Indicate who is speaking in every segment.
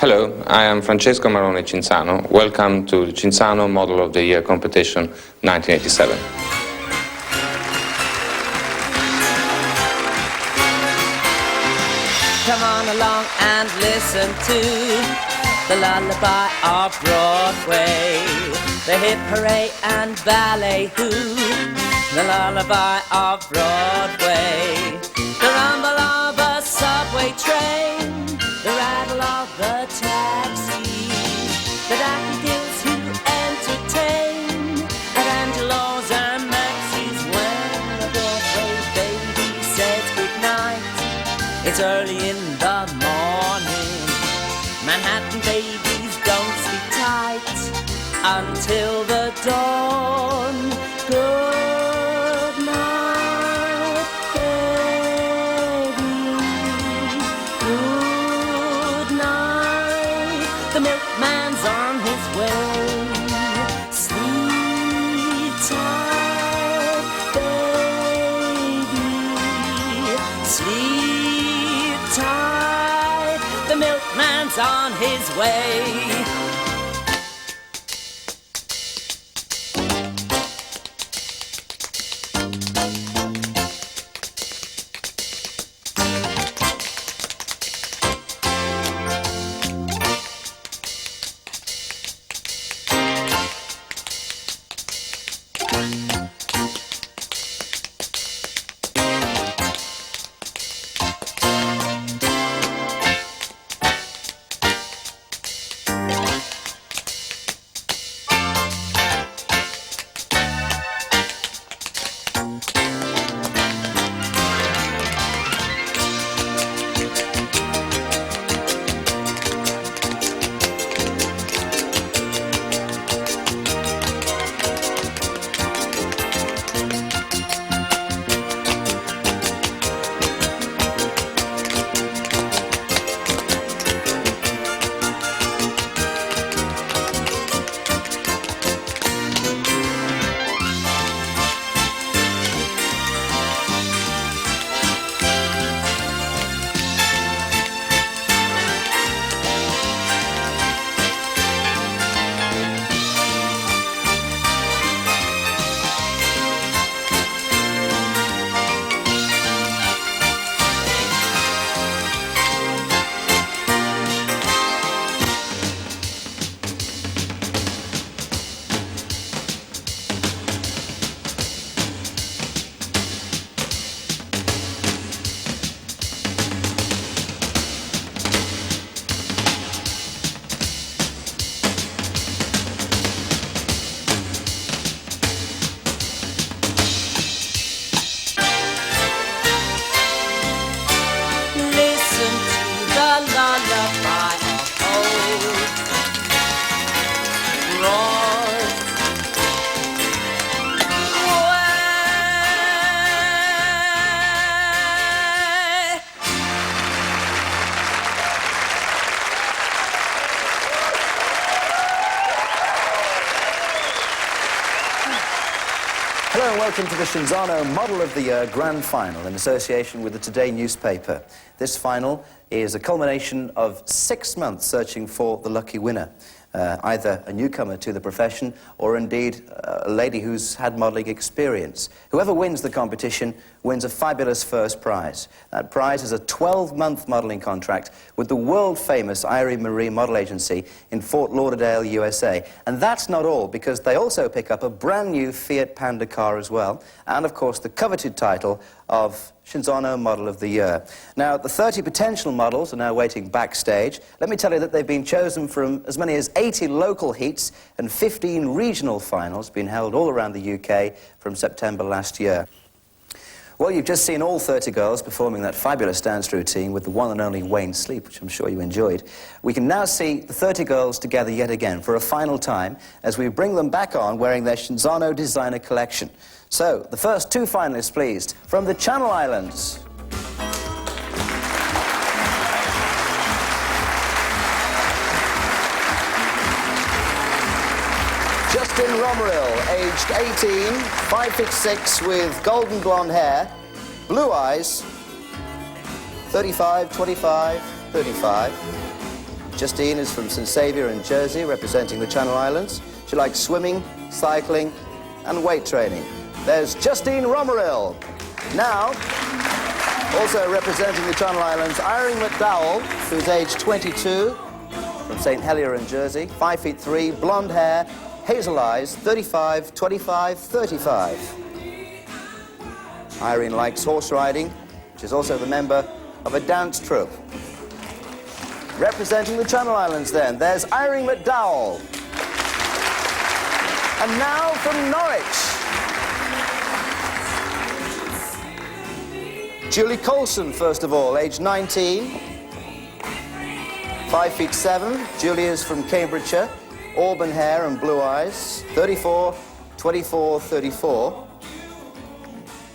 Speaker 1: Hello, I am Francesco Marone Cinzano. Welcome to the Cinzano Model of the Year competition 1987.
Speaker 2: Come on along and listen to the lullaby of Broadway, the hip hooray and ballet hoo, the lullaby of Broadway, the rumble of a subway train, the rattle of the taxi, the daffodils who entertain at Angelo's and Maxie's when the Broadway baby says goodnight. It's early in the morning. Manhattan babies don't sleep tight until the dawn. Good night, baby. Good night. The milkman's on his way. Sleep tight, baby. Sleep tight. The milkman's on his way.
Speaker 3: Hello and welcome to the Cinzano Model of the Year Grand Final in association with the Today newspaper. This final is a culmination of 6 months searching for the lucky winner, either a newcomer to the profession or indeed a lady who's had modelling experience. Whoever wins the competition wins a fabulous first prize. That prize is a 12-month modelling contract with the world-famous Irie Marie Model Agency in Fort Lauderdale, USA. And that's not all, because they also pick up a brand-new Fiat Panda car as well, and of course the coveted title of Cinzano Model of the Year. Now, the 30 potential models are now waiting backstage. Let me tell you that they've been chosen from as many as 80 local heats and 15 regional finals being held all around the UK from September last year. Well, you've just seen all 30 girls performing that fabulous dance routine with the one and only Wayne Sleep, which I'm sure you enjoyed. We can now see the 30 girls together yet again for a final time as we bring them back on wearing their Cinzano designer collection. So, the first two finalists, please, from the Channel Islands. Justin Romerill, aged 18, 5'6", with golden blonde hair, blue eyes, 35, 25, 35. Justine is from St. Saviour in Jersey, representing the Channel Islands. She likes swimming, cycling, and weight training. There's Justine Romerill. Now, also representing the Channel Islands, Irene McDowell, who's aged 22, from St. Helier in Jersey, 5'3", blonde hair, hazel eyes, 35, 25, 35. Irene likes horse riding. She's also the member of a dance troupe. Representing the Channel Islands then, there's Irene McDowell. And now from Norwich, Julie Colson, first of all, aged 19, 5'7". Julie is from Cambridgeshire, auburn hair and blue eyes, 34, 24, 34.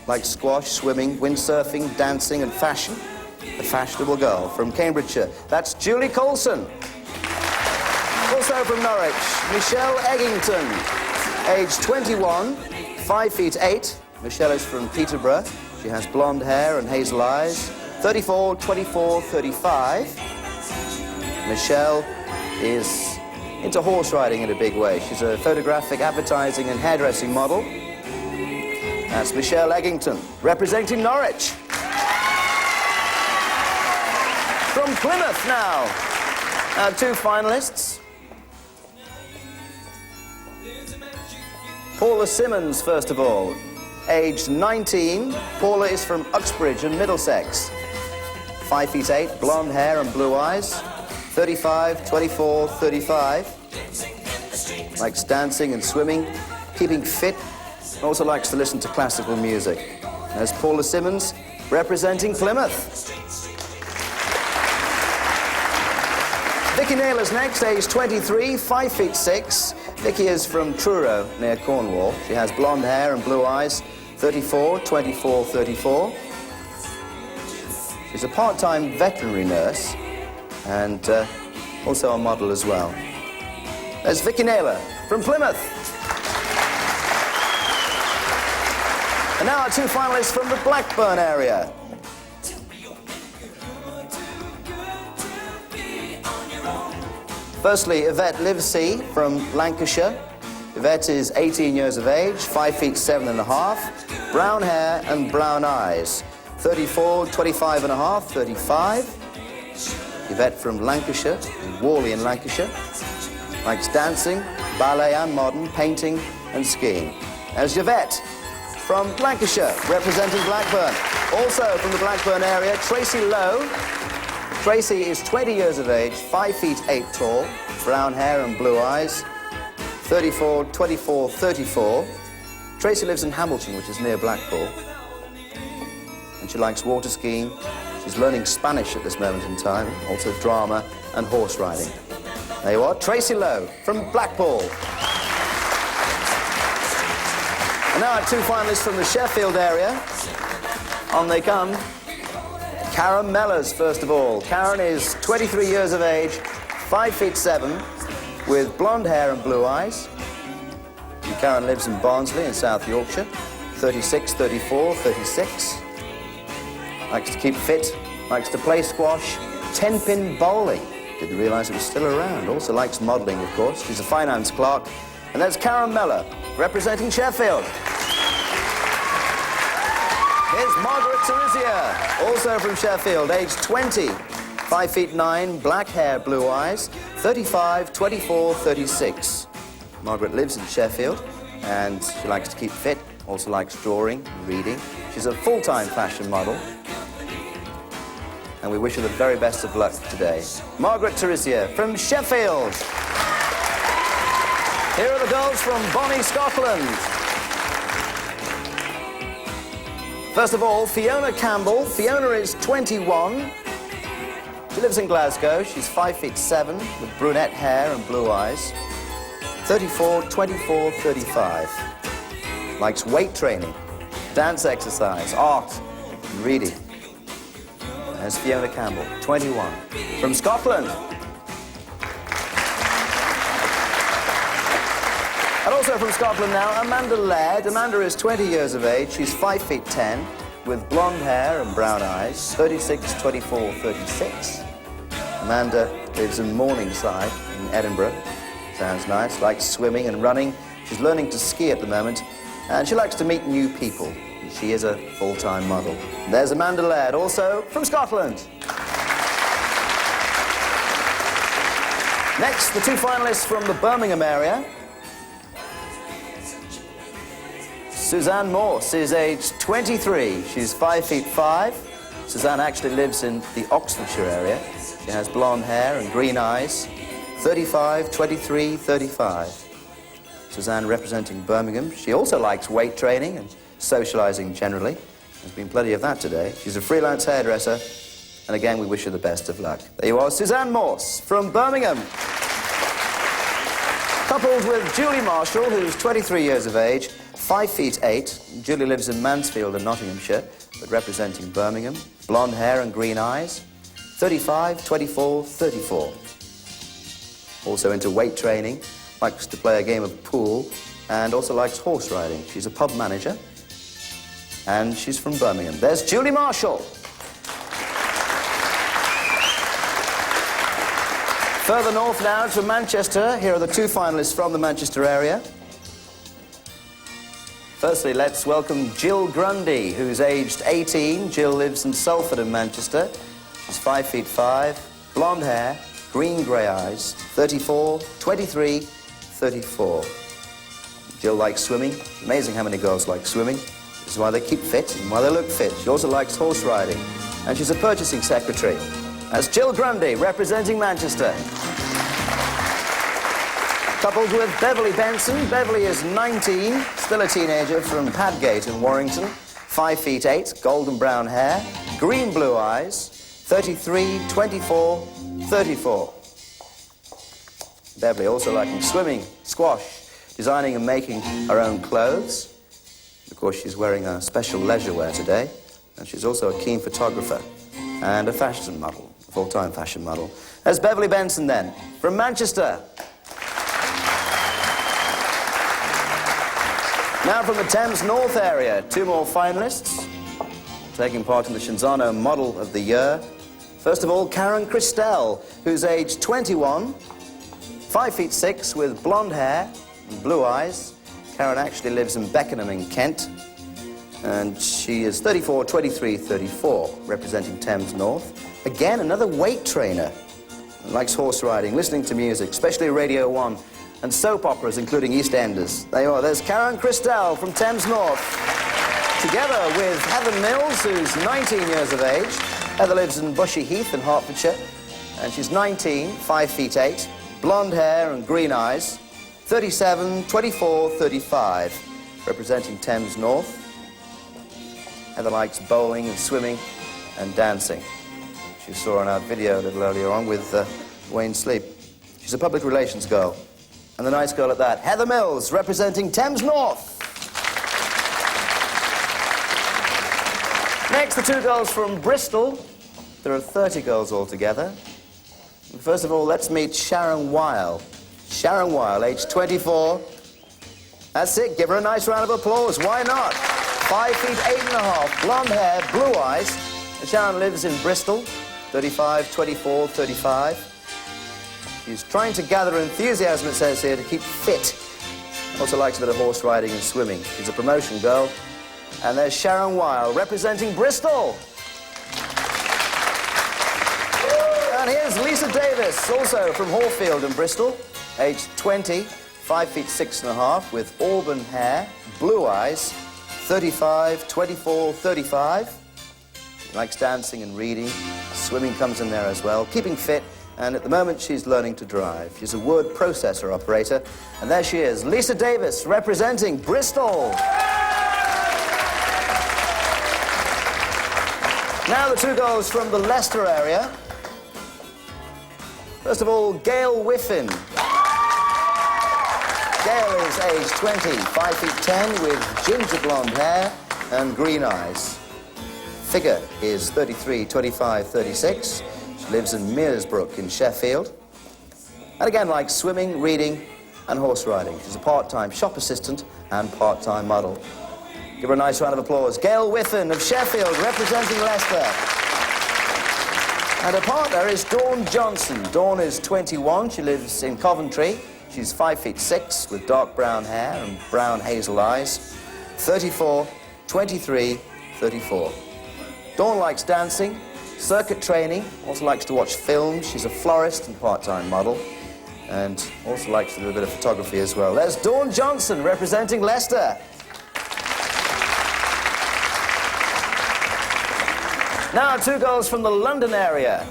Speaker 3: Likes squash, swimming, windsurfing, dancing and fashion. A fashionable girl from Cambridgeshire. That's Julie Colson. Also from Norwich, Michelle Eggington, aged 21, 5'8". Michelle is from Peterborough. She has blonde hair and hazel eyes, 34, 24, 35. Michelle is into horse riding in a big way. She's a photographic, advertising and hairdressing model. That's Michelle Eggington, representing Norwich. From Plymouth now, our two finalists. Paula Simmons, first of all, aged 19. Paula is from Uxbridge in Middlesex. 5'8", blonde hair and blue eyes. 35, 24, 35. Likes dancing and swimming, keeping fit. Also likes to listen to classical music. There's Paula Simmons, representing Plymouth. Vicky Naylor's next, aged 23, 5'6". Vicky is from Truro, near Cornwall. She has blonde hair and blue eyes, 34, 24, 34. She's a part-time veterinary nurse and also a model as well. There's Vicky Naylor from Plymouth. And now our two finalists from the Blackburn area. Firstly, Yvette Livesey from Lancashire. Yvette is 18 years of age, 5'7½", brown hair and brown eyes. 34, 25½, 35. Yvette from Lancashire, in Worley in Lancashire. Likes dancing, ballet and modern, painting and skiing. There's Yvette from Lancashire, representing Blackburn. Also from the Blackburn area, Tracy Lowe. Tracy is 20 years of age, 5'8" tall, brown hair and blue eyes, 34, 24, 34. Tracy lives in Hamilton, which is near Blackpool. And she likes water skiing. She's learning Spanish at this moment in time, also drama and horse riding. There you are, Tracy Lowe from Blackpool. And now our two finalists from the Sheffield area. On they come. Karen Mellors, first of all. Karen is 23 years of age, 5'7", with blonde hair and blue eyes. And Karen lives in Barnsley in South Yorkshire, 36, 34, 36. Likes to keep fit, likes to play squash, 10-pin bowling. Didn't realise it was still around. Also likes modelling, of course. She's a finance clerk. And that's Karen Mellor, representing Sheffield. Here's Margaret Teresia, also from Sheffield, aged 20, 5'9", black hair, blue eyes, 35, 24, 36. Margaret lives in Sheffield, and she likes to keep fit, also likes drawing and reading. She's a full-time fashion model, and we wish her the very best of luck today. Margaret Teresia from Sheffield. Here are the girls from Bonnie, Scotland. First of all, Fiona Campbell. Fiona is 21. She lives in Glasgow. She's 5'7", with brunette hair and blue eyes. 34, 24, 35. Likes weight training, dance exercise, art, and reading. There's Fiona Campbell, 21, from Scotland. And also from Scotland now, Amanda Laird. Amanda is 20 years of age. She's 5'10", with blonde hair and brown eyes. 36, 24, 36. Amanda lives in Morningside in Edinburgh. Sounds nice. Likes swimming and running. She's learning to ski at the moment, and she likes to meet new people. She is a full-time model. There's Amanda Laird, also from Scotland. Next, the two finalists from the Birmingham area. Suzanne Morse is aged 23. She's 5'5". Suzanne actually lives in the Oxfordshire area. She has blonde hair and green eyes. 35, 23, 35. Suzanne representing Birmingham. She also likes weight training and socialising generally. There's been plenty of that today. She's a freelance hairdresser. And again, we wish her the best of luck. There you are, Suzanne Morse from Birmingham. Coupled with Julie Marshall, who's 23 years of age, 5'8". Julie lives in Mansfield in Nottinghamshire, but representing Birmingham. Blonde hair and green eyes. 35, 24, 34. Also into weight training, likes to play a game of pool, and also likes horse riding. She's a pub manager, and she's from Birmingham. There's Julie Marshall. Further north now to Manchester. Here are the two finalists from the Manchester area. Firstly, let's welcome Jill Grundy, who's aged 18. Jill lives in Salford in Manchester. She's 5'5", blonde hair, green-grey eyes, 34, 23, 34. Jill likes swimming. Amazing how many girls like swimming. This is why they keep fit and why they look fit. She also likes horse riding. And she's a purchasing secretary. That's Jill Grundy, representing Manchester. Coupled with Beverly Benson. Beverly is 19, still a teenager, from Padgate in Warrington. 5'8", golden brown hair, green-blue eyes, 33, 24, 34. Beverly also liking swimming, squash, designing and making her own clothes. Of course, she's wearing a special leisure wear today, and she's also a keen photographer and a fashion model, a full-time fashion model. There's Beverly Benson then, from Manchester. Now from the Thames North area, two more finalists taking part in the Cinzano Model of the Year. First of all, Karen Christelle, who's aged 21, 5'6", with blonde hair and blue eyes. Karen actually lives in Beckenham in Kent, and she is 34, 23, 34, representing Thames North. Again, another weight trainer, likes horse riding, listening to music, especially Radio 1, and soap operas, including EastEnders. There you are. There's Karen Christelle from Thames North, together with Heather Mills, who's 19 years of age. Heather lives in Bushy Heath in Hertfordshire, and she's 19, 5'8", blonde hair and green eyes, 37, 24, 35, representing Thames North. Heather likes bowling and swimming and dancing. She saw in our video a little earlier on with Wayne Sleep. She's a public relations girl, and a nice girl at that. Heather Mills, representing Thames North. Next, the two girls from Bristol. There are 30 girls altogether. First of all, let's meet Sharon Weil. Sharon Weil, age 24. That's it, give her a nice round of applause. Why not? 5'8½", blonde hair, blue eyes. And Sharon lives in Bristol, 35, 24, 35. She's trying to gather enthusiasm, it says here, to keep fit. Also likes a bit of horse riding and swimming. She's a promotion girl. And there's Sharon Weil, representing Bristol. And here's Lisa Davis, also from Hallfield in Bristol, aged 20, 5'6½", with auburn hair, blue eyes, 35, 24, 35. She likes dancing and reading. Swimming comes in there as well. Keeping fit, and at the moment she's learning to drive. She's a word processor operator. And there she is, Lisa Davis, representing Bristol. Now the two girls from the Leicester area. First of all, Gail Whiffin. Gail is aged 20, 5'10", with ginger blonde hair and green eyes. Figure is 33, 25, 36. She lives in Mearsbrook in Sheffield. And again, likes swimming, reading, and horse riding. She's a part-time shop assistant and part-time model. Give her a nice round of applause. Gail Whiffin of Sheffield, representing Leicester. And her partner is Dawn Johnson. Dawn is 21. She lives in Coventry. She's 5'6" with dark brown hair and brown hazel eyes. 34, 23, 34. Dawn likes dancing, circuit training, also likes to watch films. She's a florist and part-time model, and also likes to do a bit of photography as well. There's Dawn Johnson representing Leicester. Now, two girls from the London area.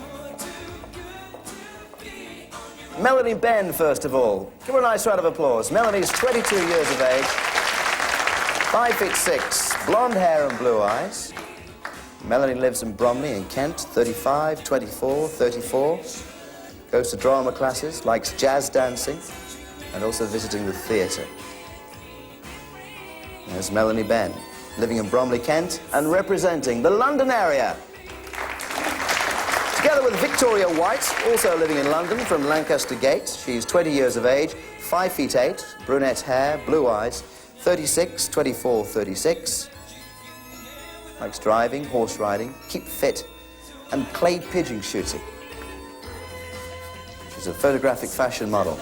Speaker 3: Melanie Benn, first of all. Give her a nice round of applause. Melanie's 22 years of age, 5'6", blonde hair and blue eyes. Melanie lives in Bromley in Kent, 35, 24, 34. Goes to drama classes, likes jazz dancing, and also visiting the theatre. There's Melanie Benn, living in Bromley, Kent, and representing the London area. Together with Victoria White, also living in London from Lancaster Gate. She's 20 years of age, 5'8", brunette hair, blue eyes, 36, 24, 36. Likes driving, horse riding, keep fit, and clay pigeon shooting. She's a photographic fashion model,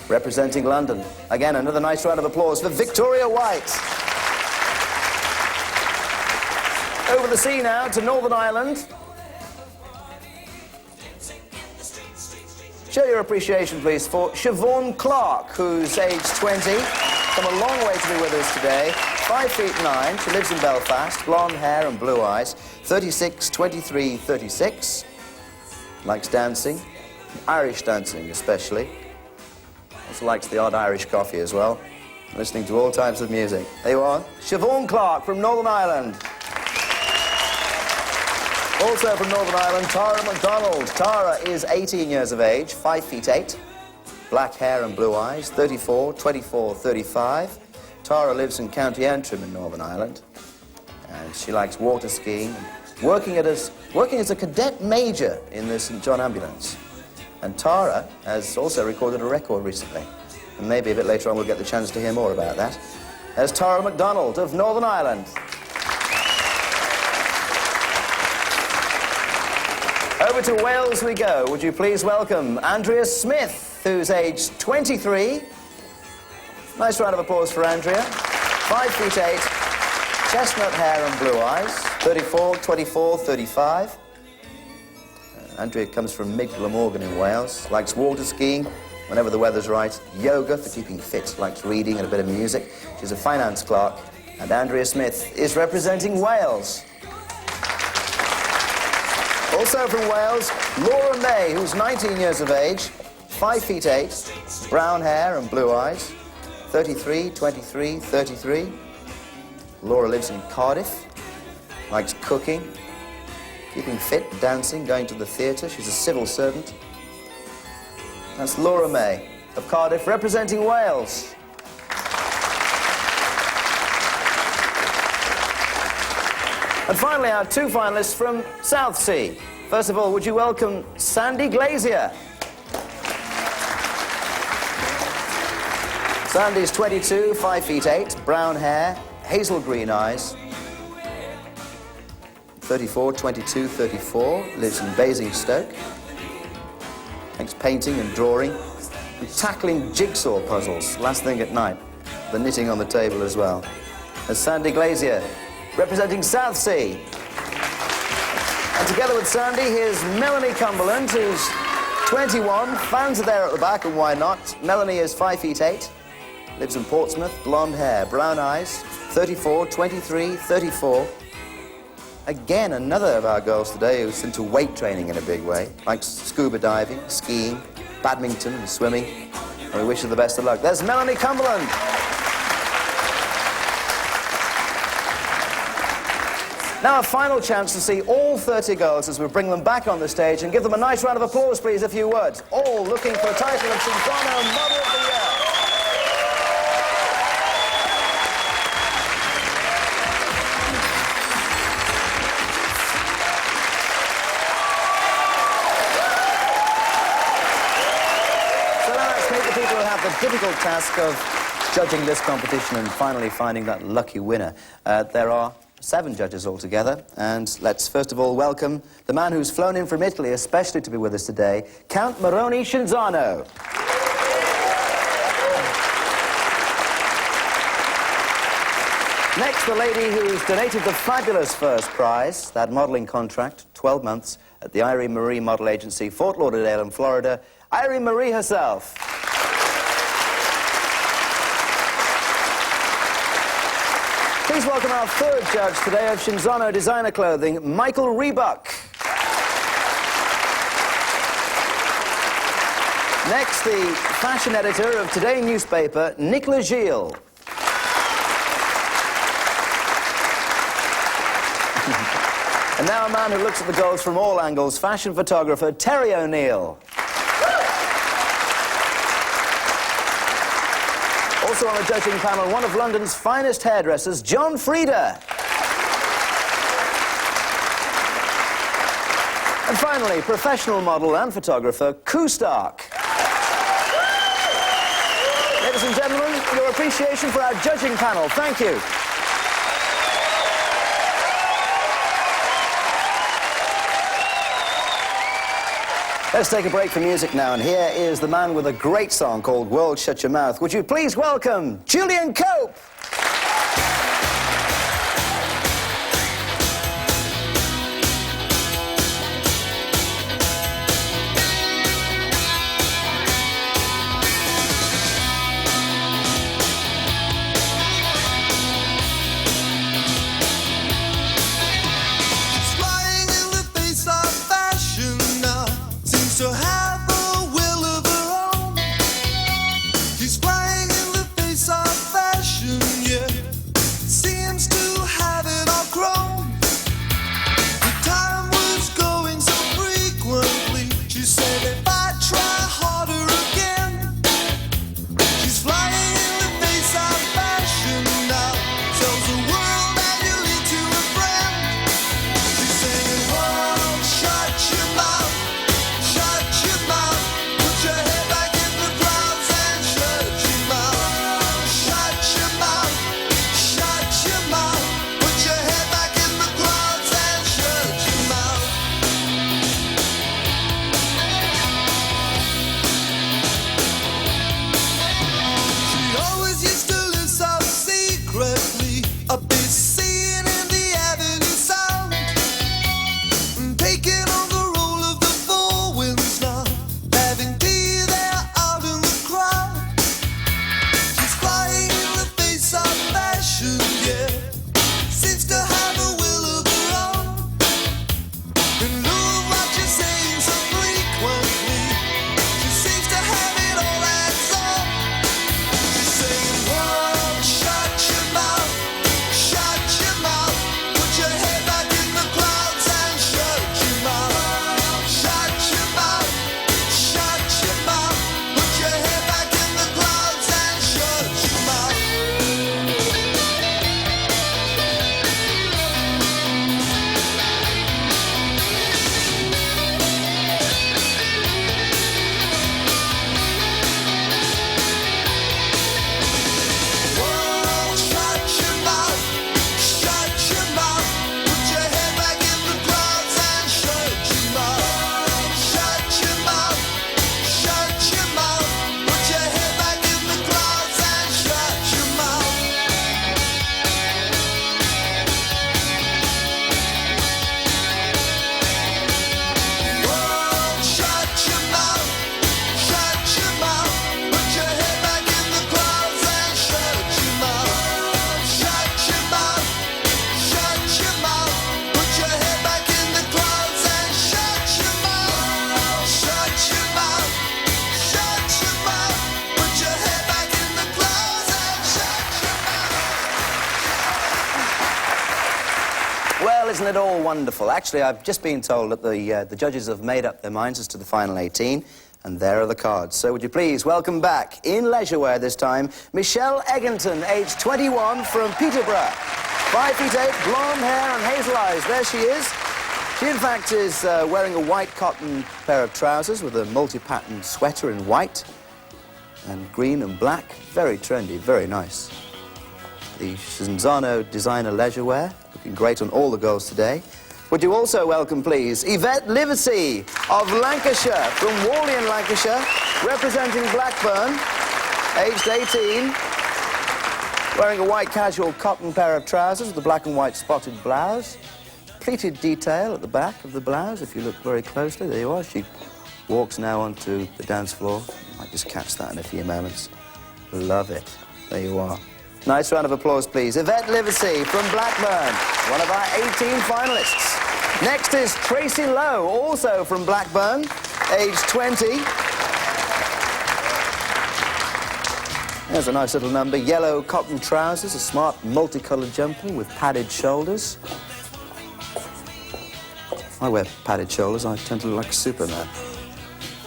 Speaker 3: representing London. Again, another nice round of applause for Victoria White. Over the sea now to Northern Ireland. Show your appreciation, please, for Siobhan Clark, who's aged 20, come a long way to be with us today. 5'9", she lives in Belfast, blonde hair and blue eyes, 36, 23, 36. Likes dancing, Irish dancing especially. Also likes the odd Irish coffee as well, listening to all types of music. There you are, Siobhan Clark from Northern Ireland. Also from Northern Ireland, Tara MacDonald. Tara is 18 years of age, 5'8", black hair and blue eyes, 34, 24, 35. Tara lives in County Antrim in Northern Ireland, and she likes water skiing, working as a cadet major in the St John Ambulance. And Tara has also recorded a record recently, and maybe a bit later on we'll get the chance to hear more about that. There's Tara MacDonald of Northern Ireland. Over to Wales we go. Would you please welcome Andrea Smith, who's aged 23. Nice round of applause for Andrea. 5'8", chestnut hair and blue eyes. 34, 24, 35. Andrea comes from Mid Glamorgan in Wales. Likes water skiing whenever the weather's right. Yoga for keeping fit. Likes reading and a bit of music. She's a finance clerk. And Andrea Smith is representing Wales. Also from Wales, Laura May, who's 19 years of age, 5'8", brown hair and blue eyes, 33, 23, 33. Laura lives in Cardiff, likes cooking, keeping fit, dancing, going to the theatre. She's a civil servant. That's Laura May of Cardiff, representing Wales. And finally, our two finalists from Southsea. First of all, would you welcome Sandy Glazier? Sandy's 22, 5'8", brown hair, hazel green eyes. 34, 22, 34, lives in Basingstoke. Likes painting and drawing, and tackling jigsaw puzzles last thing at night. The knitting on the table as well. There's Sandy Glazier, representing Southsea. And together with Sandy, here's Melanie Cumberland, who's 21. Fans are there at the back, and why not? Melanie is 5'8", lives in Portsmouth, blonde hair, brown eyes, 34, 23, 34. Again, another of our girls today who's into weight training in a big way. Likes scuba diving, skiing, badminton and swimming. And we wish her the best of luck. There's Melanie Cumberland. Now a final chance to see all 30 girls as we bring them back on the stage, and give them a nice round of applause, please, if you would. All looking for the title of Cinzano Model of the Year. So now let's meet the people who have the difficult task of judging this competition and finally finding that lucky winner. There are 7 judges altogether. And let's first of all welcome the man who's flown in from Italy especially to be with us today, Count Moroni Cinzano. Next, the lady who's donated the fabulous first prize, that modelling contract, 12 months, at the Irene Marie Model Agency, Fort Lauderdale in Florida, Irene Marie herself. Please welcome our third judge today of Cinzano designer clothing, Michael Rebuck. Next, the fashion editor of Today newspaper, Nicolas Gilles. And now a man who looks at the goals from all angles, fashion photographer Terry O'Neill. Also on the judging panel, one of London's finest hairdressers, John Frieda. And finally, professional model and photographer, Koo Stark. Ladies and gentlemen, your appreciation for our judging panel. Thank you. Let's take a break for music now, and here is the man with a great song called World Shut Your Mouth. Would you please welcome Julian Cope?
Speaker 4: To have a will of her own. She's flying in the face of fashion, yeah. Seems to have it all grown. The time was going so frequently. She said if I try harder again. She's flying in the face of fashion now. Tells the world that you lead to a friend. She's saying, "Whoa, shut your mouth. Shut your mouth, put your head back in the clouds and shut your mouth. Shut your mouth, shut your mouth, put your head back in the clouds and shut your mouth." She always used to live so secretly, a bit seen in the avenue sound, taking on the role of the four winds now, having tea there out in the crowd. She's flying in the face of fashion, yeah. Seems to have a will of her own. In lieu of what you're saying so frequently, she seems to have it all hands on. She's saying, "Whoa, shut your mouth, shut your mouth, put your head back in the clouds and shut your mouth. Shut your mouth, shut your mouth, put your head back in the clouds and shut your mouth." Whoa, shut your mouth, shut your mouth, put your head back in the clouds and shut your mouth. Shut your mouth, shut your mouth, put your head back in the clouds and shut your mouth. Whoa, shut your mouth, shut your mouth, put your head back in the clouds and shut your mouth. Shut your mouth, shut your mouth, put your head back in the clouds and shut your mouth. Shut your mouth, shut your mouth, put your head back in the clouds and shut your mouth.
Speaker 3: Well, isn't it all wonderful? Actually, I've just been told that the judges have made up their minds as to the final 18, and there are the cards. So would you please welcome back, in leisure wear this time, Michelle Egginton, aged 21, from Peterborough. 5'8", blonde hair and hazel eyes. There she is. She, in fact, is wearing a white cotton pair of trousers with a multi-patterned sweater in white and green and black. Very trendy, very nice. The Cinzano designer leisure wear, looking Looking great on all the goals today. Would you also welcome, please, Yvette Livesey of Lancashire, from Whalley in Lancashire, representing Blackburn, aged 18, wearing a white casual cotton pair of trousers with a black and white spotted blouse. Pleated detail at the back of the blouse, if you look very closely. There you are. She walks now onto the dance floor. You might just catch that in a few moments. Love it. There you are. Nice round of applause, please. Yvette Livesey from Blackburn, one of our 18 finalists. Next is Tracy Lowe, also from Blackburn, aged 20. There's a nice little number. Yellow cotton trousers, a smart multicoloured jumper with padded shoulders. I wear padded shoulders. I tend to look like Superman.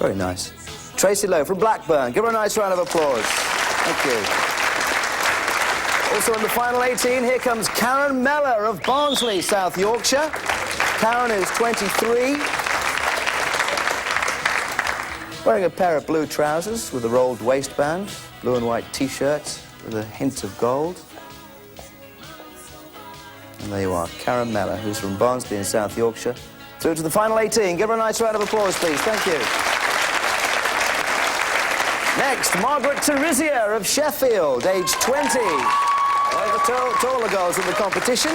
Speaker 3: Very nice. Tracy Lowe from Blackburn. Give her a nice round of applause. Thank you. Also in the final 18, here comes Karen Meller of Barnsley, South Yorkshire. Karen is 23. Wearing a pair of blue trousers with a rolled waistband, blue and white T-shirt with a hint of gold. And there you are, Karen Meller, who's from Barnsley in South Yorkshire. Through to the final 18. Give her a nice round of applause, please. Thank you. Next, Margaret Teresia of Sheffield, aged 20. One of the taller girls in the competition.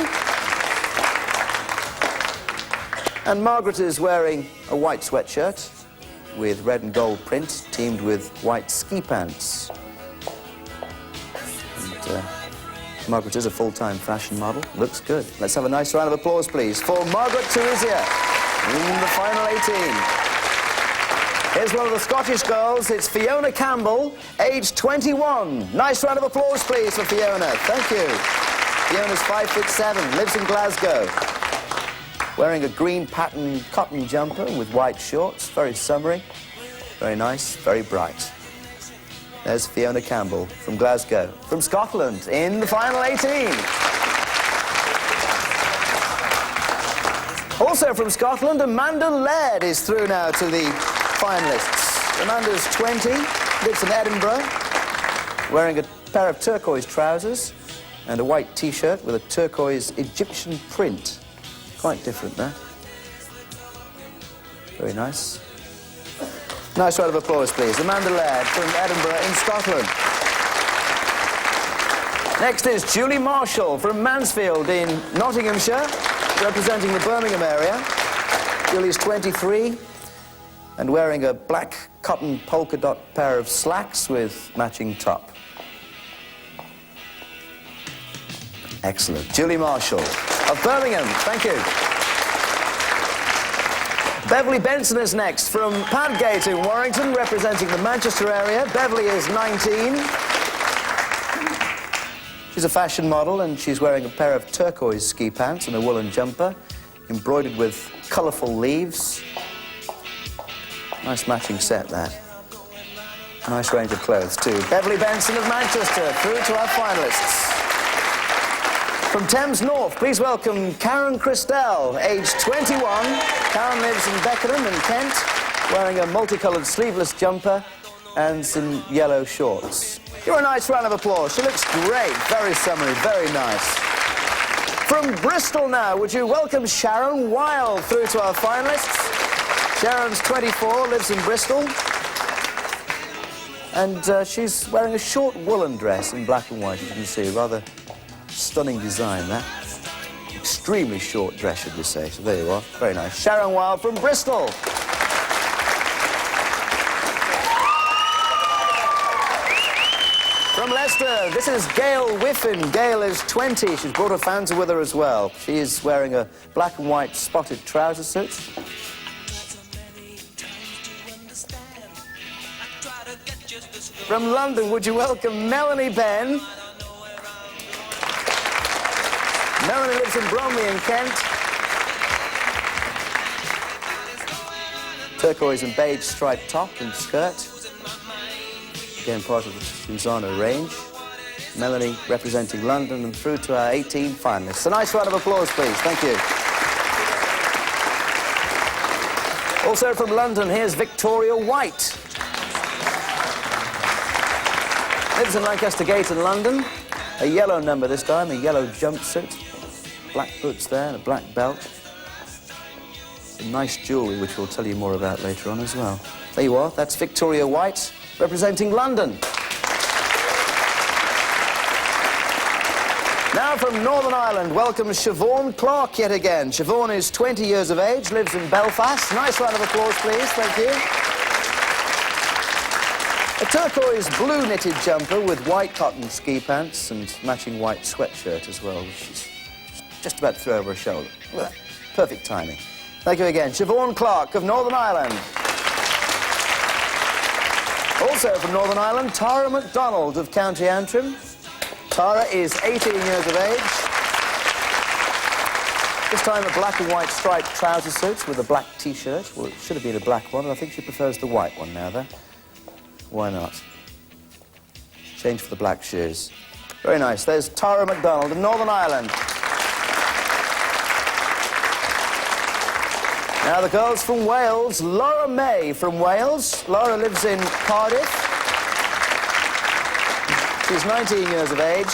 Speaker 3: And Margaret is wearing a white sweatshirt with red and gold print, teamed with white ski pants. And, Margaret is a full-time fashion model. Looks good. Let's have a nice round of applause, please, for Margaret Teresia in the final 18. Here's one of the Scottish girls. It's Fiona Campbell, aged 21. Nice round of applause, please, for Fiona. Thank you. Fiona's 5'7", lives in Glasgow. Wearing a green patterned cotton jumper with white shorts. Very summery, very nice, very bright. There's Fiona Campbell from Glasgow. From Scotland, in the final 18. Also from Scotland, Amanda Laird is through now to the finalists. Amanda's 20, lives in Edinburgh, wearing a pair of turquoise trousers and a white T-shirt with a turquoise Egyptian print. Quite different there. Very nice. Nice round of applause, please. Amanda Laird from Edinburgh in Scotland. Next is Julie Marshall from Mansfield in Nottinghamshire, representing the Birmingham area. Julie's 23 and wearing a black cotton polka dot pair of slacks with matching top. Excellent. Julie Marshall of Birmingham. Thank you. Beverly Benson is next from Padgate in Warrington, representing the Manchester area. Beverly is 19. She's a fashion model and she's wearing a pair of turquoise ski pants and a woolen jumper, embroidered with colourful leaves. Nice matching set, that. Nice range of clothes, too. Beverly Benson of Manchester, through to our finalists. From Thames North, please welcome Karen Christelle, aged 21. Karen lives in Beckenham in Kent, wearing a multicoloured sleeveless jumper and some yellow shorts. Give her a nice round of applause. She looks great, very summery, very nice. From Bristol now, would you welcome Sharon Wilde through to our finalists. Sharon's 24, lives in Bristol. And she's wearing a short woolen dress in black and white, as you can see. Rather stunning design, that. Extremely short dress, should we say. So there you are. Very nice. Sharon Wilde from Bristol. From Leicester, this is Gail Whiffin. Gail is 20. She's brought her fans with her as well. She is wearing a black and white spotted trouser suit. From London, would you welcome Melanie Benn? Melanie lives in Bromley in Kent. Turquoise and beige striped top and skirt. Again, part of the Cinzano range. Melanie representing London and through to our 18 finalists. A nice round of applause, please. Thank you. Also from London, here's Victoria White. Lives in Lancaster Gate in London. A yellow number this time, a yellow jumpsuit. black boots there and a black belt. Some nice jewellery, which we'll tell you more about later on as well. There you are, that's Victoria White, representing London. Now from Northern Ireland, welcome Siobhan Clark yet again. Siobhan is 20 years of age, lives in Belfast. Nice round of applause, please, thank you. A turquoise blue knitted jumper with white cotton ski pants and matching white sweatshirt as well, which she's just about to throw over her shoulder. Perfect timing. Thank you again. Siobhan Clark of Northern Ireland. Also from Northern Ireland, Tara MacDonald of County Antrim. Tara is 18 years of age. This time a black and white striped trouser suit with a black T-shirt. Well, it should have been a black one, but I think she prefers the white one now, though. Why not? Change for the black shoes. Very nice. There's Tara MacDonald of Northern Ireland. Now the girls from Wales, Laura May from Wales. Laura lives in Cardiff. She's 19 years of age.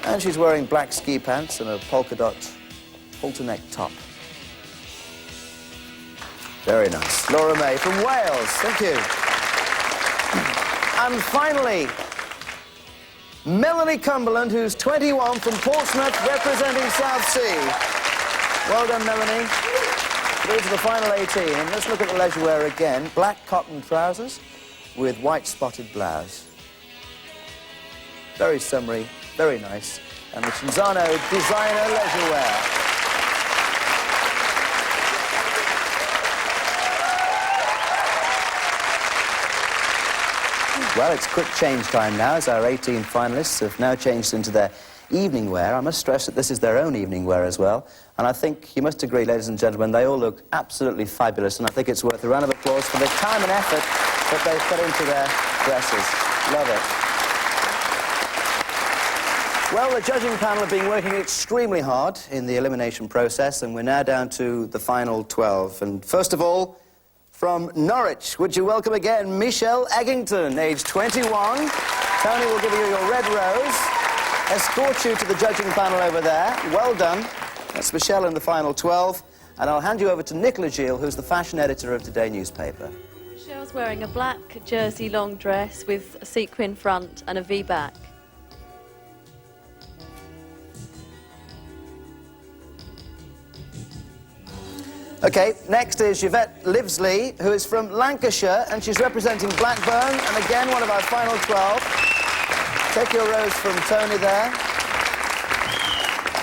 Speaker 3: And she's wearing black ski pants and a polka dot halter neck top. Very nice. Laura May from Wales. Thank you. And finally, Melanie Cumberland, who's 21 from Portsmouth, representing South Sea. Well done, Melanie. Through to the final 18. Let's look at the leisure wear again. Black cotton trousers with white spotted blouse. Very summery, very nice. And the Cinzano designer leisure wear. Well, it's quick change time now, as our 18 finalists have now changed into their evening wear. I must stress that this is their own evening wear as well. And I think you must agree, ladies and gentlemen, they all look absolutely fabulous. And I think it's worth a round of applause for the time and effort that they've put into their dresses. Love it. Well, the judging panel have been working extremely hard in the elimination process, and we're now down to the final 12. And first of all, from Norwich, would you welcome again Michelle Eggington, age 21. Tony will give you your red rose, escort you to the judging panel over there. Well done. That's Michelle in the final 12. And I'll hand you over to Nicola Gilles, who's the fashion editor of Today newspaper.
Speaker 5: Michelle's wearing a black jersey long dress with a sequin front and a V back.
Speaker 3: OK, next is Yvette Livesley, who is from Lancashire, and she's representing Blackburn, and again, one of our final 12. Take your rose from Tony there.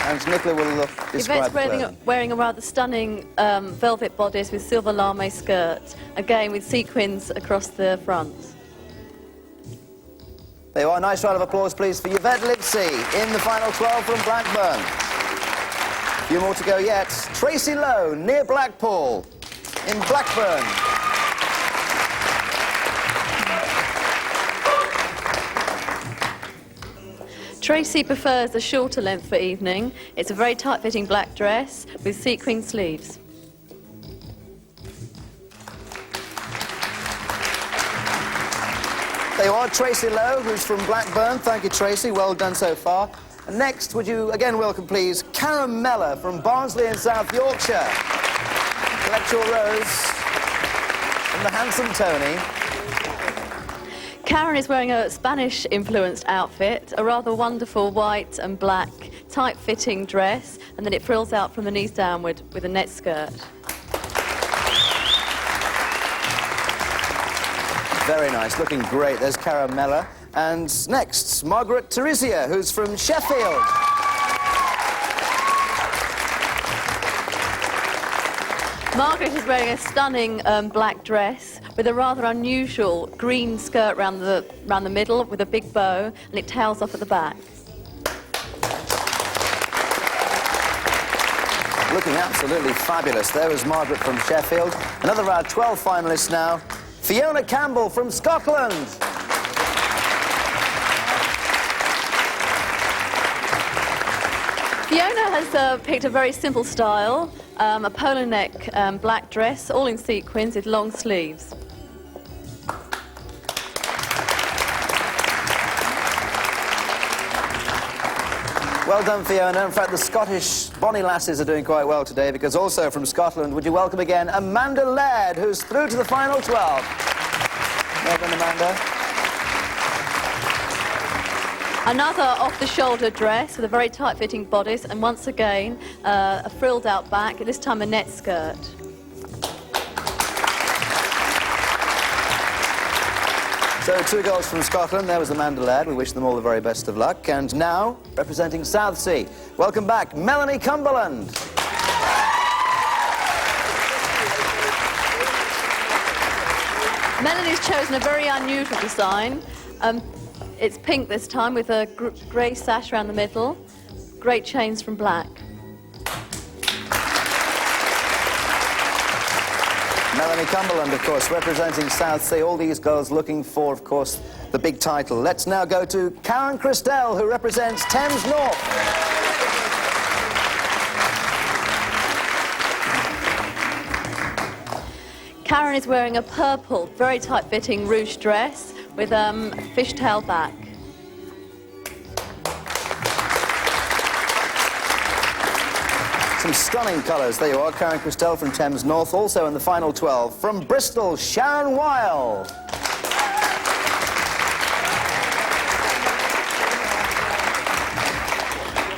Speaker 3: And Nicola will describe
Speaker 5: Yvette's wearing a rather stunning velvet bodice with silver lame skirt, again with sequins across the front.
Speaker 3: There you are. Nice round of applause, please, for Yvette Livesley in the final 12 from Blackburn. A few more to go yet. Tracy Lowe, near Blackpool, in Blackburn.
Speaker 5: Tracy prefers a shorter length for evening. It's a very tight-fitting black dress with sequin sleeves.
Speaker 3: There you are, Tracy Lowe, who's from Blackburn. Thank you, Tracy. Well done so far. And next, would you again welcome, please, Karen Mellor from Barnsley in South Yorkshire. Collect your rose from the handsome Tony.
Speaker 5: Karen is wearing a Spanish-influenced outfit, a rather wonderful white and black tight-fitting dress, and then it frills out from the knees downward with a net skirt.
Speaker 3: Very nice, looking great. There's Karen Mellor. And next, Margaret Teresia, who's from Sheffield.
Speaker 5: Margaret is wearing a stunning black dress with a rather unusual green skirt round the middle with a big bow, and it tails off at the back.
Speaker 3: Looking absolutely fabulous. There was Margaret from Sheffield. Another of our 12 finalists now, Fiona Campbell from Scotland.
Speaker 5: Fiona has picked a very simple style, a polo neck black dress, all in sequins with long sleeves.
Speaker 3: Well done, Fiona. In fact, the Scottish bonny lasses are doing quite well today, because also from Scotland, would you welcome again Amanda Laird, who's through to the final 12. Well done, Amanda.
Speaker 5: Another off-the-shoulder dress with a very tight-fitting bodice, and once again, a frilled-out back, this time a net skirt.
Speaker 3: So 2 girls from Scotland. There was Amanda Laird. We wish them all the very best of luck. And now, representing Southsea, welcome back Melanie Cumberland.
Speaker 5: Melanie's chosen a very unusual design. It's pink this time with a grey sash around the middle, great chains from black.
Speaker 3: Melanie Cumberland, of course, representing Southsea. All these girls looking for, of course, the big title. Let's now go to Karen Christelle, who represents Thames North.
Speaker 5: Karen is wearing a purple, very tight-fitting ruche dress with a fishtail back.
Speaker 3: Some stunning colours. There you are, Karen Christelle from Thames North. Also in the final 12, from Bristol, Sharon Weil.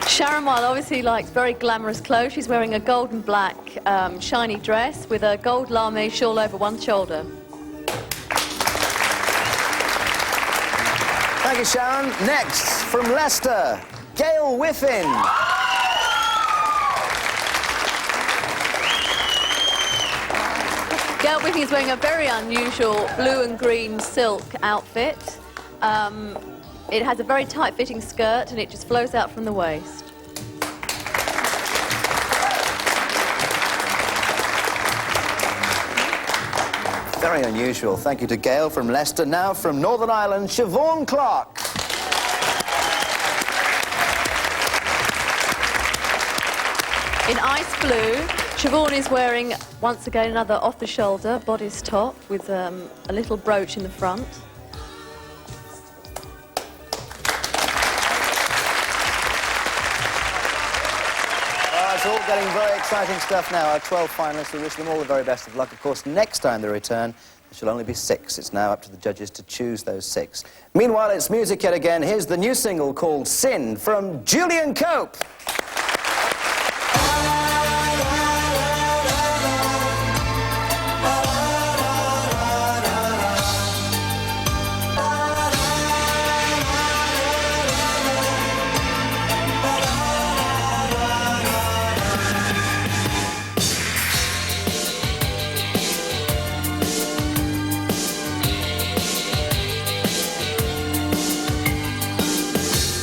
Speaker 5: Sharon Weil obviously likes very glamorous clothes. She's wearing a gold and black shiny dress with a gold lame shawl over one shoulder.
Speaker 3: Thank you, Sharon. Next, from Leicester, Gail Whiffin.
Speaker 5: Gail Whitney is wearing a very unusual blue and green silk outfit. It has a very tight-fitting skirt and it just flows out from the waist.
Speaker 3: Very unusual. Thank you to Gail from Leicester. Now from Northern Ireland, Siobhan Clark.
Speaker 5: In ice blue, Siobhan is wearing, once again, another off-the-shoulder bodice top with a little brooch in the front.
Speaker 3: It's all getting very exciting stuff now. Our 12 finalists, we wish them all the very best of luck. Of course, next time they return, there shall only be 6. It's now up to the judges to choose those 6. Meanwhile, it's music yet again. Here's the new single called Sin from Julian Cope.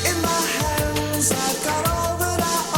Speaker 4: In my hands, I've got all that I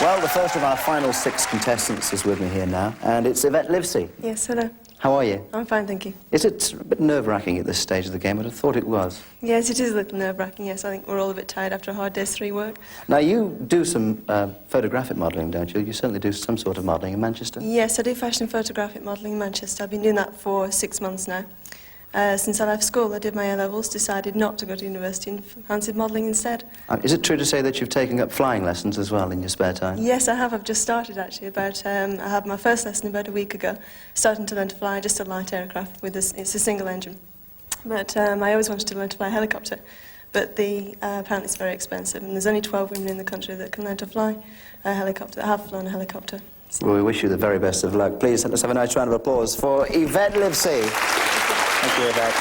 Speaker 3: Well, the first of our final 6 contestants is with me here now, and it's Yvette Livesey.
Speaker 6: Yes, hello.
Speaker 3: How are you?
Speaker 6: I'm fine, thank you.
Speaker 3: Is it a bit nerve-wracking at this stage of the game? I'd have thought it was.
Speaker 6: Yes, it is a little nerve-wracking, yes. I think we're all a bit tired after a hard day's 3 work.
Speaker 3: Now, you do some photographic modelling, don't you? You certainly do some sort of modelling in Manchester.
Speaker 6: Yes, I do fashion and photographic modelling in Manchester. I've been doing that for 6 months now. Since I left school, I did my A-levels, decided not to go to university and fancied modelling instead.
Speaker 3: Is it true to say that you've taken up flying lessons as well in your spare time?
Speaker 6: Yes, I have. I've just started, actually. I had my first lesson about a week ago, starting to learn to fly just a light aircraft. It's a single engine. But I always wanted to learn to fly a helicopter. But apparently it's very expensive, and there's only 12 women in the country that can learn to fly a helicopter, that have flown a helicopter. So.
Speaker 3: Well, we wish you the very best of luck. Please, let's have a nice round of applause for Yvette Livesey. Thank you, Yvette.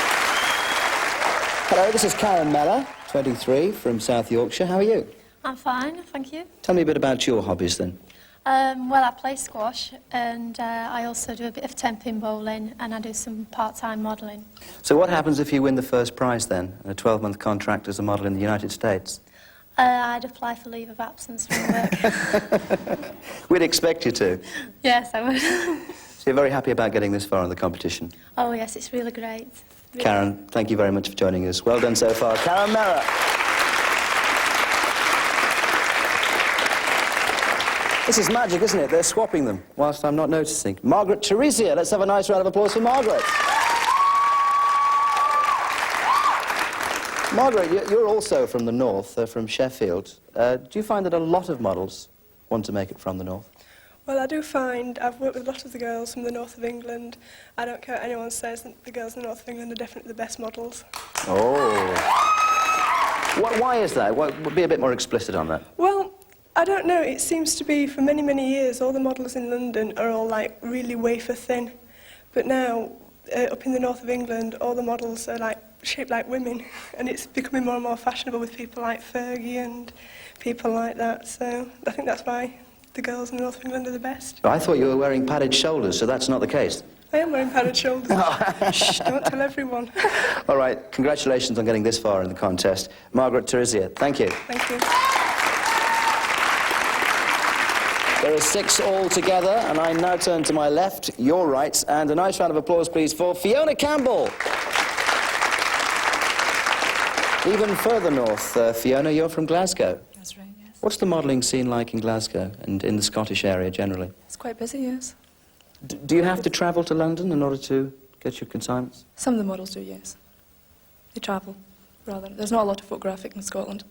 Speaker 3: Hello, this is Karen Meller, 23, from South Yorkshire. How are you?
Speaker 7: I'm fine, thank you.
Speaker 3: Tell me a bit about your hobbies, then.
Speaker 7: Well, I play squash, and I also do a bit of temping bowling, and I do some part-time modelling.
Speaker 3: So what happens if you win the first prize, then, a 12-month contract as a model in the United States?
Speaker 7: I'd apply for leave of absence from work.
Speaker 3: We'd expect you to.
Speaker 7: Yes, I would.
Speaker 3: So you're very happy about getting this far in the competition?
Speaker 7: Oh, yes, it's really great. Really.
Speaker 3: Karen, thank you very much for joining us. Well done so far. Karen Meller. This is magic, isn't it? They're swapping them whilst I'm not noticing. Margaret Teresia. Let's have a nice round of applause for Margaret. Margaret, you're also from the north, from Sheffield. Do you find that a lot of models want to make it from the north?
Speaker 8: Well, I do find I've worked with a lot of the girls from the north of England. I don't care what anyone says, the girls in the north of England are definitely the best models.
Speaker 3: Oh. Why is that? Be a bit more explicit on that.
Speaker 8: Well, I don't know. It seems to be for many, many years, all the models in London are all like really wafer thin. But now, up in the north of England, all the models are like shaped like women. And it's becoming more and more fashionable with people like Fergie and people like that. So I think that's why the girls in the north of England are the best.
Speaker 3: I thought you were wearing padded shoulders, so that's not the case.
Speaker 8: I am wearing padded shoulders. Shh, don't tell everyone.
Speaker 3: All right, congratulations on getting this far in the contest. Margaret Teresia, thank you.
Speaker 8: Thank you.
Speaker 3: There are 6 all together, and I now turn to my left, your right, and a nice round of applause, please, for Fiona Campbell. Even further north, Fiona, you're from Glasgow.
Speaker 9: That's right, yes.
Speaker 3: What's the modelling scene like in Glasgow and in the Scottish area generally?
Speaker 9: It's quite busy, yes.
Speaker 3: Do you have to travel to London in order to get your consignments?
Speaker 9: Some of the models do, yes. They travel, rather. There's not a lot of photographic in Scotland.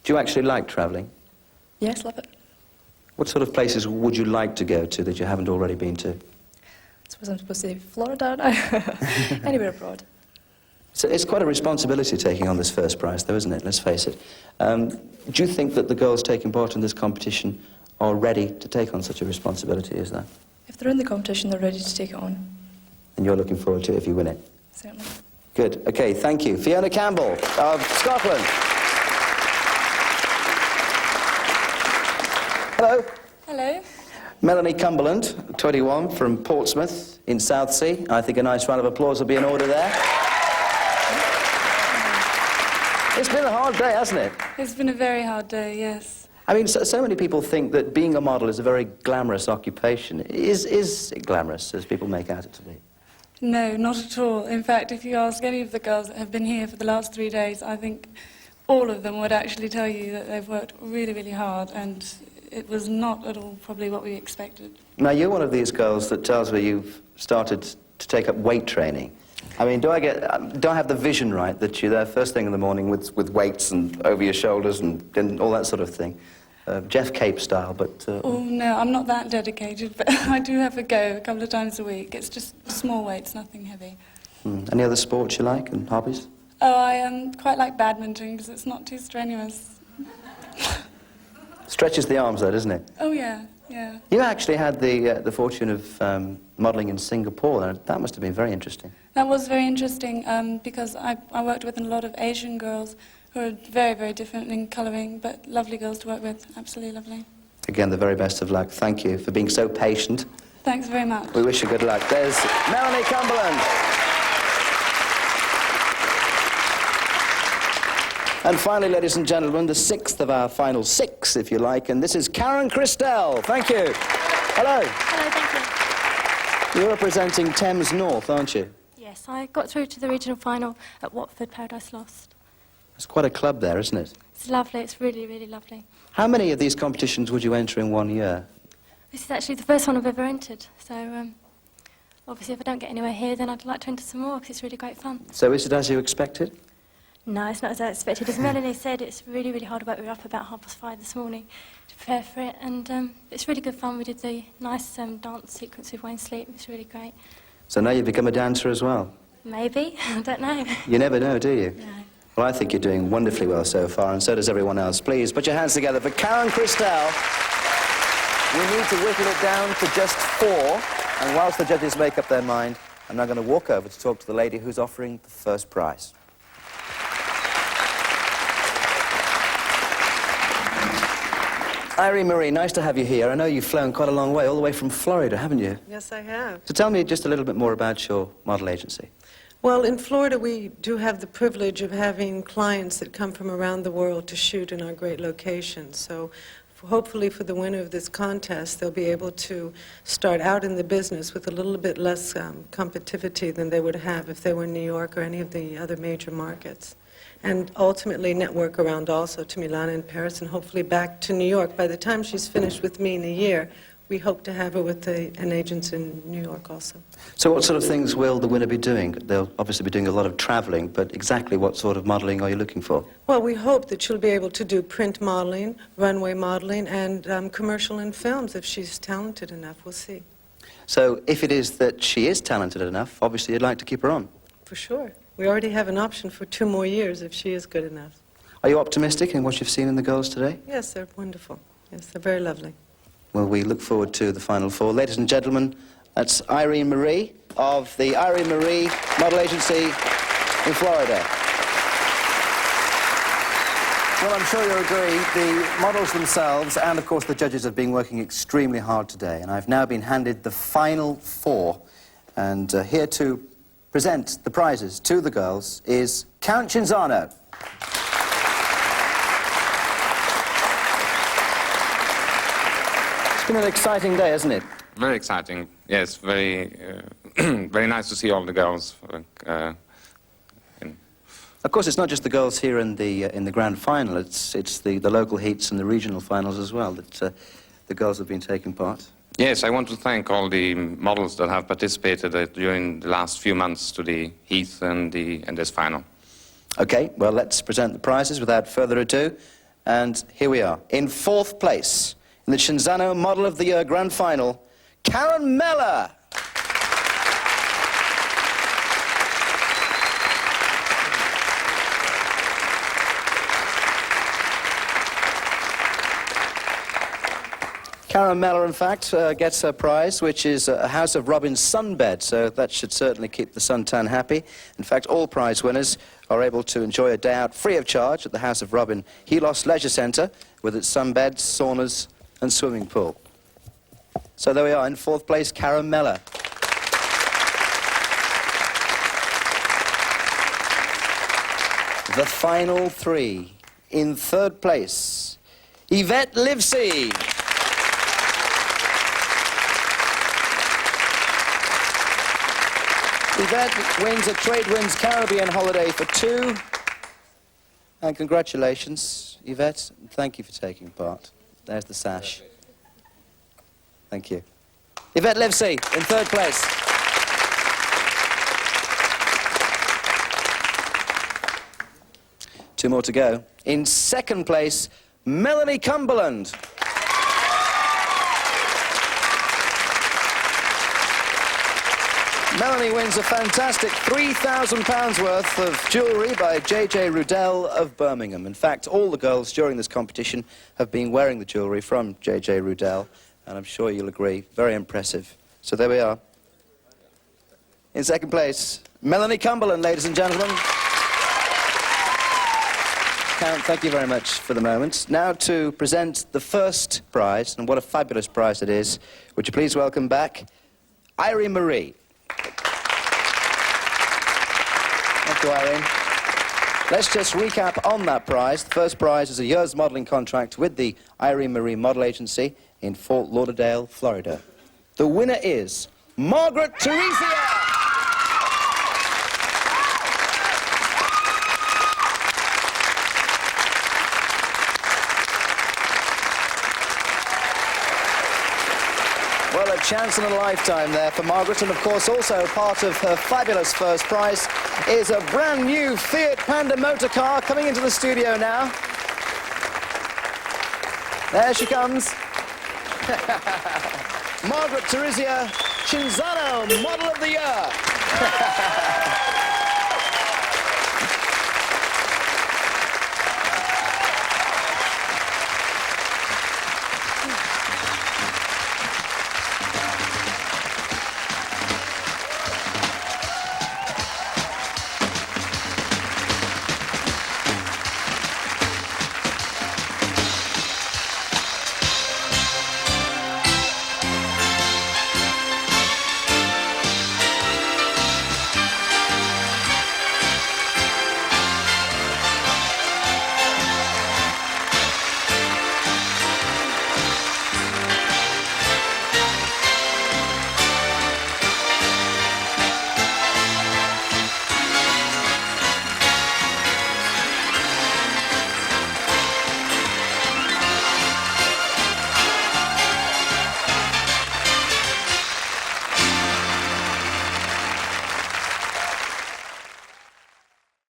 Speaker 3: Do you actually like travelling?
Speaker 9: Yes, love it.
Speaker 3: What sort of places would you like to go to that you haven't already been to?
Speaker 9: I suppose I'm supposed to say Florida now. Anywhere abroad.
Speaker 3: So it's quite a responsibility taking on this first prize, though, isn't it? Let's face it. Do you think that the girls taking part in this competition are ready to take on such a responsibility as that?
Speaker 9: If they're in the competition, they're ready to take it on.
Speaker 3: And you're looking forward to it if you win it?
Speaker 9: Certainly.
Speaker 3: Good. OK, thank you. Fiona Campbell of Scotland. Hello.
Speaker 9: Hello.
Speaker 3: Melanie Cumberland, 21, from Portsmouth in Southsea. I think a nice round of applause will be in order there. It's been a hard day, hasn't it?
Speaker 10: It's been a very hard day, yes.
Speaker 3: I mean, so many people think that being a model is a very glamorous occupation. Is it glamorous, as people make out it to be?
Speaker 10: No, not at all. In fact, if you ask any of the girls that have been here for the last 3 days, I think all of them would actually tell you that they've worked really, really hard, and it was not at all probably what we expected.
Speaker 3: Now, you're one of these girls that tells me you've started to take up weight training. I mean, do I have the vision right that you're there first thing in the morning with weights and over your shoulders and all that sort of thing? Jeff Cape style, but...
Speaker 10: Oh, no, I'm not that dedicated, but I do have a go a couple of times a week. It's just small weights, nothing heavy.
Speaker 3: Any other sports you like and hobbies?
Speaker 10: Oh, I quite like badminton because it's not too strenuous.
Speaker 3: Stretches the arms, though, doesn't it?
Speaker 10: Oh, yeah, yeah.
Speaker 3: You actually had the fortune of modelling in Singapore, and that must have been very interesting.
Speaker 10: That was very interesting because I worked with a lot of Asian girls who are very, very different in colouring, but lovely girls to work with, absolutely lovely.
Speaker 3: Again, the very best of luck. Thank you for being so patient.
Speaker 10: Thanks very much.
Speaker 3: We wish you good luck. There's Melanie Cumberland. And finally, ladies and gentlemen, the sixth of our final six, if you like, and this is Karen Christelle. Thank you. Hello.
Speaker 7: Hello, thank you.
Speaker 3: You're representing Thames North, aren't you?
Speaker 7: Yes, I got through to the regional final at Watford, Paradise Lost.
Speaker 3: It's quite a club there, isn't it?
Speaker 7: It's lovely, it's really, really lovely.
Speaker 3: How many of these competitions would you enter in 1 year?
Speaker 7: This is actually the first one I've ever entered, so obviously if I don't get anywhere here, then I'd like to enter some more, because it's really great fun.
Speaker 3: So is it as you expected?
Speaker 7: No, it's not as I expected. As Melanie said, it's really, really hard work. We were up about 5:30 this morning to prepare for it, and it's really good fun. We did the nice dance sequence with Wayne Sleep. It's really great.
Speaker 3: So now you've become a dancer as well?
Speaker 7: Maybe. I don't know.
Speaker 3: You never know, do you?
Speaker 7: No.
Speaker 3: Well, I think you're doing wonderfully well so far, and so does everyone else. Please, put your hands together for Karen Christelle. We need to whittle it down to just 4, and whilst the judges make up their mind, I'm now going to walk over to talk to the lady who's offering the first prize. Irene Marie, nice to have you here. I know you've flown quite a long way, all the way from Florida, haven't you?
Speaker 11: Yes, I have.
Speaker 3: So tell me just a little bit more about your model agency.
Speaker 11: Well, in Florida, we do have the privilege of having clients that come from around the world to shoot in our great locations. So hopefully for the winner of this contest, they'll be able to start out in the business with a little bit less competitivity than they would have if they were in New York or any of the other major markets. And ultimately network around also to Milan and Paris and hopefully back to New York. By the time she's finished with me in a year, we hope to have her with an agent in New York also.
Speaker 3: So what sort of things will the winner be doing? They'll obviously be doing a lot of traveling, but exactly what sort of modeling are you looking for?
Speaker 11: Well, we hope that she'll be able to do print modeling, runway modeling, and commercial and films if she's talented enough. We'll see.
Speaker 3: So if it is that she is talented enough, obviously you'd like to keep her on?
Speaker 11: For sure. We already have an option for 2 more years if she is good enough.
Speaker 3: Are you optimistic in what you've seen in the girls today?
Speaker 11: Yes, they're wonderful. Yes, they're very lovely.
Speaker 3: Well, we look forward to the final 4. Ladies and gentlemen, that's Irene Marie of the Irene Marie Model Agency in Florida. Well, I'm sure you'll agree, the models themselves and, of course, the judges have been working extremely hard today, and I've now been handed the final 4, and here to present the prizes to the girls is Count Cinzano. It's been an exciting day, hasn't it?
Speaker 1: Very exciting. Yes, very, very nice to see all the girls.
Speaker 3: Of course, it's not just the girls here in the grand final. It's the local heats and the regional finals as well that the girls have been taking part.
Speaker 1: Yes, I want to thank all the models that have participated during the last few months to the heat and this final.
Speaker 3: Okay, well, let's present the prizes without further ado. And here we are. In 4th place, in the Cinzano Model of the Year Grand Final, Karen Meller. Karen Meller, in fact, gets her prize, which is a House of Robin sunbed, so that should certainly keep the suntan happy. In fact, all prize winners are able to enjoy a day out free of charge at the House of Robin Helos Leisure Centre with its sunbeds, saunas and swimming pool. So there we are, in 4th place, Karen Meller. The final 3. In 3rd place, Yvette Livesey. Yvette wins a Tradewinds Caribbean holiday for 2. And congratulations, Yvette. Thank you for taking part. There's the sash. Thank you. Yvette Livesey in 3rd place. Two more to go. In 2nd place, Melanie Cumberland. Melanie wins a fantastic £3,000 worth of jewellery by J.J. Rudell of Birmingham. In fact, all the girls during this competition have been wearing the jewellery from J.J. Rudell, and I'm sure you'll agree, very impressive. So there we are. In 2nd place, Melanie Cumberland, ladies and gentlemen. Count, thank you very much for the moment. Now to present the first prize, and what a fabulous prize it is, would you please welcome back Irene Marie. Thank you, Irene. Let's just recap on that prize. The first prize is a year's modelling contract with the Irene Marie Model Agency in Fort Lauderdale, Florida. The winner is Margaret Teresia! Well, a chance in a lifetime there for Margaret, and of course also part of her fabulous first prize is a brand new Fiat Panda motor car coming into the studio now. There she comes. Margaret Teresia, Cinzano Model of the Year.